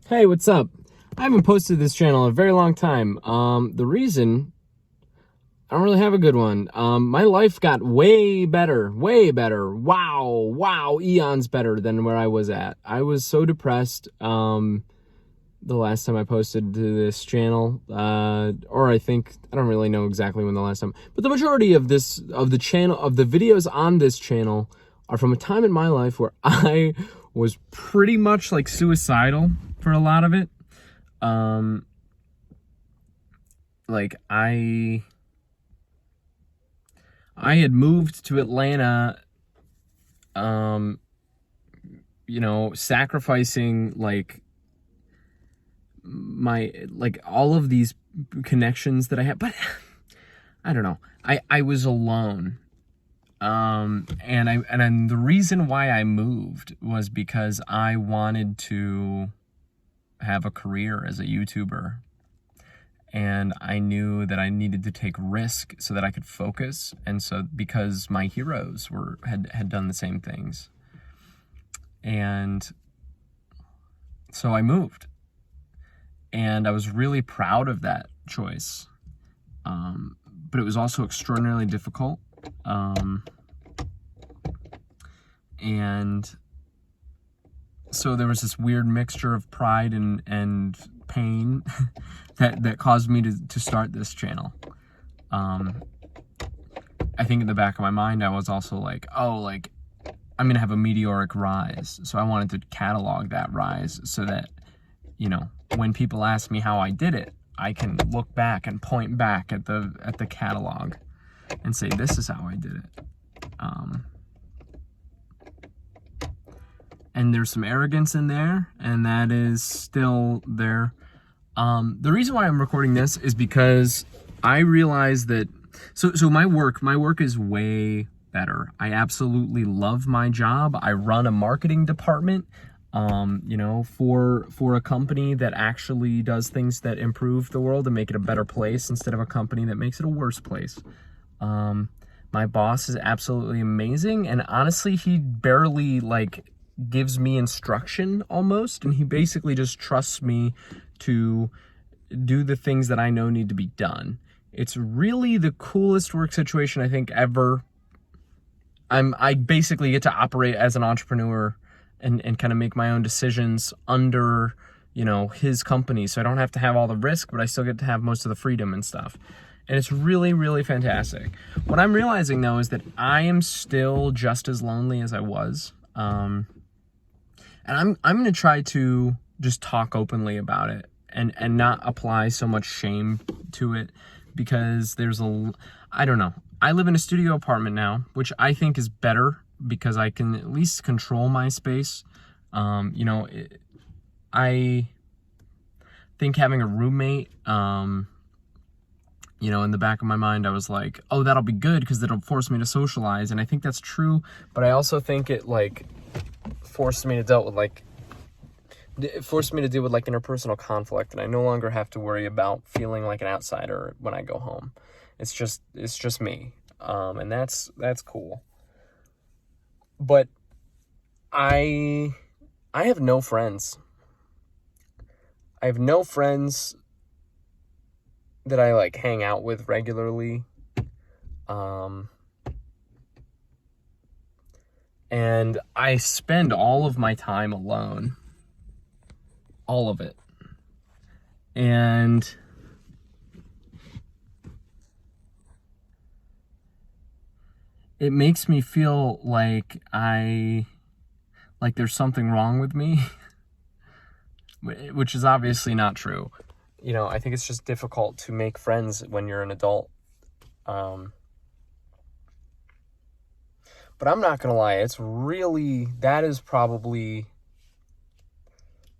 Hey, what's up? I haven't posted this channel in a very long time. The reason, I don't really have a good one. My life got way better. Wow, eons better than where I was at. I was so depressed, the last time I posted to this channel, or I don't really know exactly when the last time, but the majority of the videos on this channel are from a time in my life where I was pretty much like suicidal for a lot of it. Like I had moved to Atlanta, sacrificing like all of these connections that I had, but I don't know. I was alone. And the reason why I moved was because I wanted to have a career as a YouTuber. And I knew that I needed to take risk so that I could focus. And so because my heroes had done the same things. And so I moved. And I was really proud of that choice. But it was also extraordinarily difficult. And so there was this weird mixture of pride and pain that caused me to start this channel. I think in the back of my mind, I was also like, I'm going to have a meteoric rise. So I wanted to catalog that rise so that, when people ask me how I did it, I can look back and point back at the catalog and say, this is how I did it. And there's some arrogance in there, and that is still there. The reason why I'm recording this is because I realize that, so my work is way better. I absolutely love my job. I run a marketing department, for a company that actually does things that improve the world and make it a better place instead of a company that makes it a worse place. My boss is absolutely amazing, and honestly, he barely gives me instruction almost, and he basically just trusts me to do the things that I know need to be done. It's really the coolest work situation I think ever. I basically get to operate as an entrepreneur and kind of make my own decisions under, his company. So I don't have to have all the risk, but I still get to have most of the freedom and stuff. And it's really, really fantastic. What I'm realizing though is that I am still just as lonely as I was. And I'm going to try to just talk openly about it and not apply so much shame to it, because I don't know. I live in a studio apartment now, which I think is better because I can at least control my space. I think having a roommate, in the back of my mind, I was like, oh, that'll be good because it'll force me to socialize. And I think that's true. But I also think it forced me to deal with interpersonal conflict, and I no longer have to worry about feeling like an outsider when I go home. It's just me, and that's cool. But I have no friends. I have no friends that I hang out with regularly. And I spend all of my time alone. All of it. And it makes me feel like there's something wrong with me, which is obviously not true. I think it's just difficult to make friends when you're an adult. But I'm not going to lie, that is probably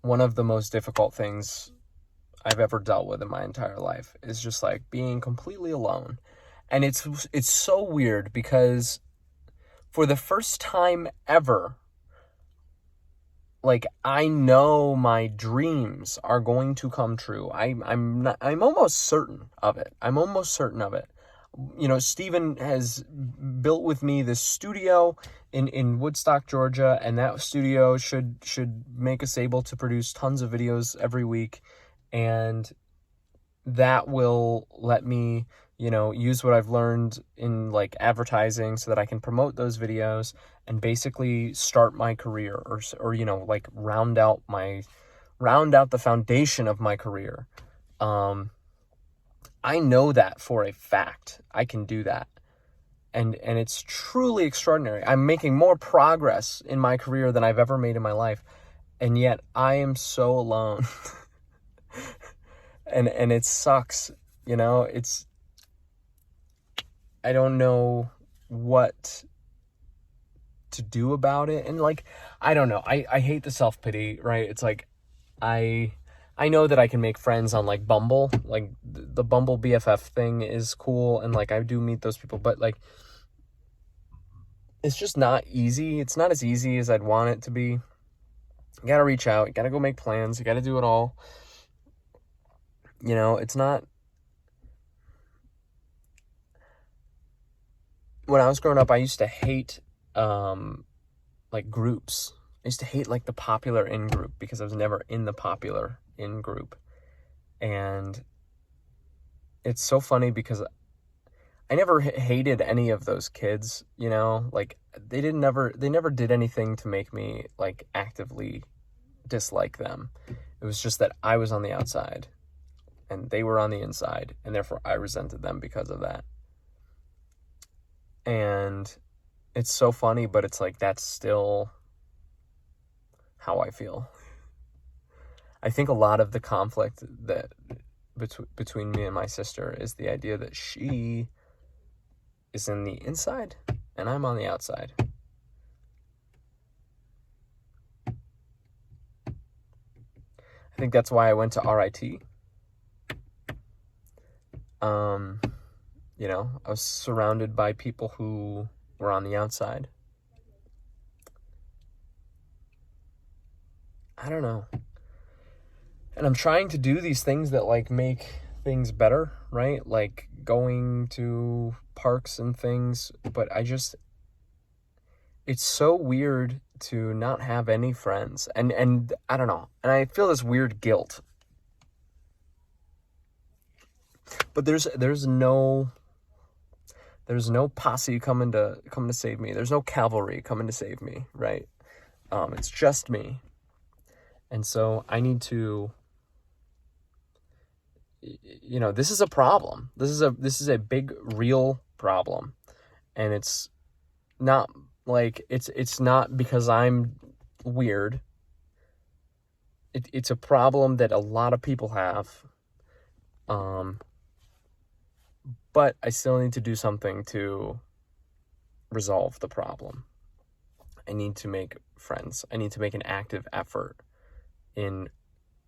one of the most difficult things I've ever dealt with in my entire life, is just being completely alone. And it's so weird because for the first time ever, I know my dreams are going to come true. I'm almost certain of it. Steven has built with me this studio in Woodstock, Georgia, and that studio should make us able to produce tons of videos every week, and that will let me, use what I've learned in like advertising so that I can promote those videos and basically start my career or like round out the foundation of my career. I know that for a fact. I can do that. And it's truly extraordinary. I'm making more progress in my career than I've ever made in my life. And yet I am so alone. and it sucks, I don't know what to do about it. And like, I don't know. I hate the self-pity, right? It's like, I know that I can make friends on like Bumble, like the Bumble BFF thing is cool. And like, I do meet those people, but like, it's just not easy. It's not as easy as I'd want it to be. You gotta reach out. You gotta go make plans. You gotta do it all. It's not. When I was growing up, I used to hate like groups. I used to hate like the popular in group because I was never in the popular in group. And it's so funny because I never hated any of those kids, like they never did anything to make me like actively dislike them. It was just that I was on the outside and they were on the inside, and therefore I resented them because of that. And it's so funny, but it's like, that's still how I feel. I think a lot of the conflict that between me and my sister is the idea that she is in the inside and I'm on the outside. I think that's why I went to RIT. I was surrounded by people who were on the outside. I don't know. And I'm trying to do these things that like make things better, right? Like going to parks and things, but it's so weird to not have any friends. And I don't know. And I feel this weird guilt. But there's no posse coming to save me. There's no cavalry coming to save me, right? It's just me. And so I need to, this is a problem. This is a big, real problem. And it's not like, it's not because I'm weird. It's a problem that a lot of people have. But I still need to do something to resolve the problem. I need to make friends. I need to make an active effort in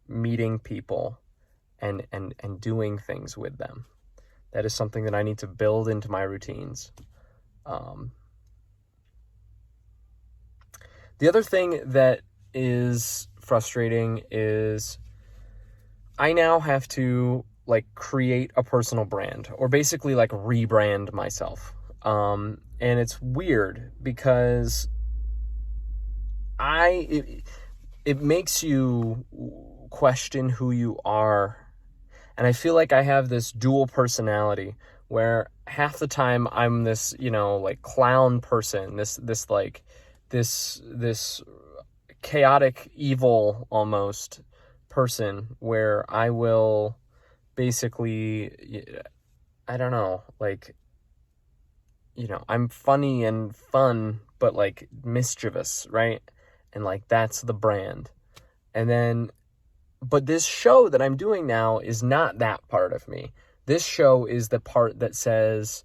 meeting people and doing things with them. That is something that I need to build into my routines. The other thing that is frustrating is I now have to like create a personal brand, or basically like rebrand myself. And it's weird because it makes you question who you are. And I feel like I have this dual personality where half the time I'm this, like clown person, this chaotic evil almost person where I will basically, I don't know, like, I'm funny and fun, but like mischievous, right? And like, that's the brand. And then, but this show that I'm doing now is not that part of me. This show is the part that says,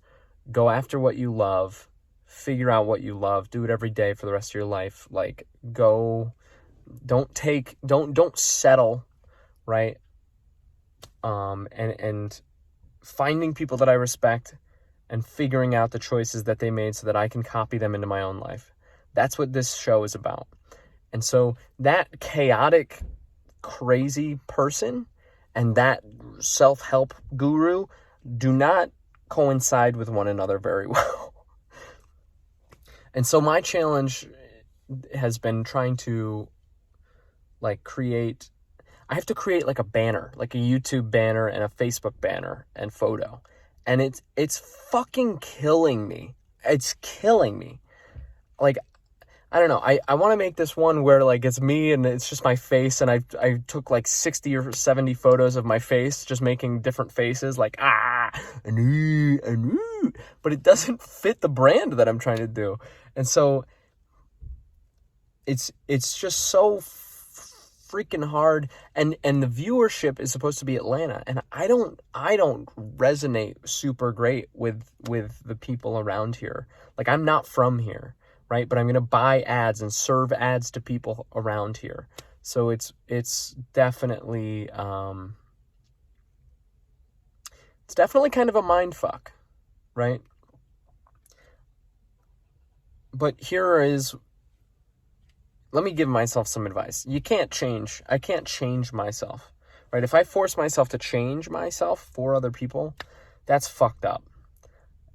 go after what you love, figure out what you love, do it every day for the rest of your life. Like, don't settle, right? And finding people that I respect and figuring out the choices that they made so that I can copy them into my own life. That's what this show is about. And so that chaotic, crazy person and that self-help guru do not coincide with one another very well. And so my challenge has been trying to like create, I have to create like a banner, like a YouTube banner and a Facebook banner and photo. And it's fucking killing me. It's killing me. Like, I don't know. I want to make this one where like it's me and it's just my face, and I took like 60 or 70 photos of my face, just making different faces, like and but it doesn't fit the brand that I'm trying to do. And so it's just so freaking hard, and the viewership is supposed to be Atlanta, and I don't resonate super great with the people around here. Like, I'm not from here, right? But I'm gonna buy ads and serve ads to people around here. So it's definitely kind of a mind fuck, right? But let me give myself some advice. I can't change myself, right? If I force myself to change myself for other people, that's fucked up.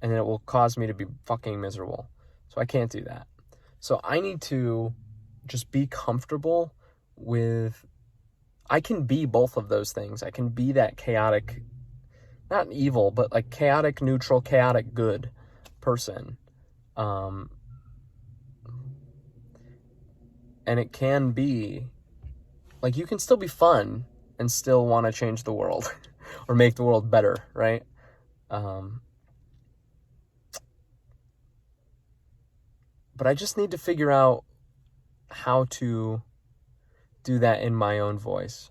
And it will cause me to be fucking miserable. So I can't do that. So I need to just be comfortable with, I can be both of those things. I can be that chaotic, not evil, but like chaotic neutral, chaotic good person. And it can be, like, you can still be fun and still want to change the world or make the world better, right? But I just need to figure out how to do that in my own voice.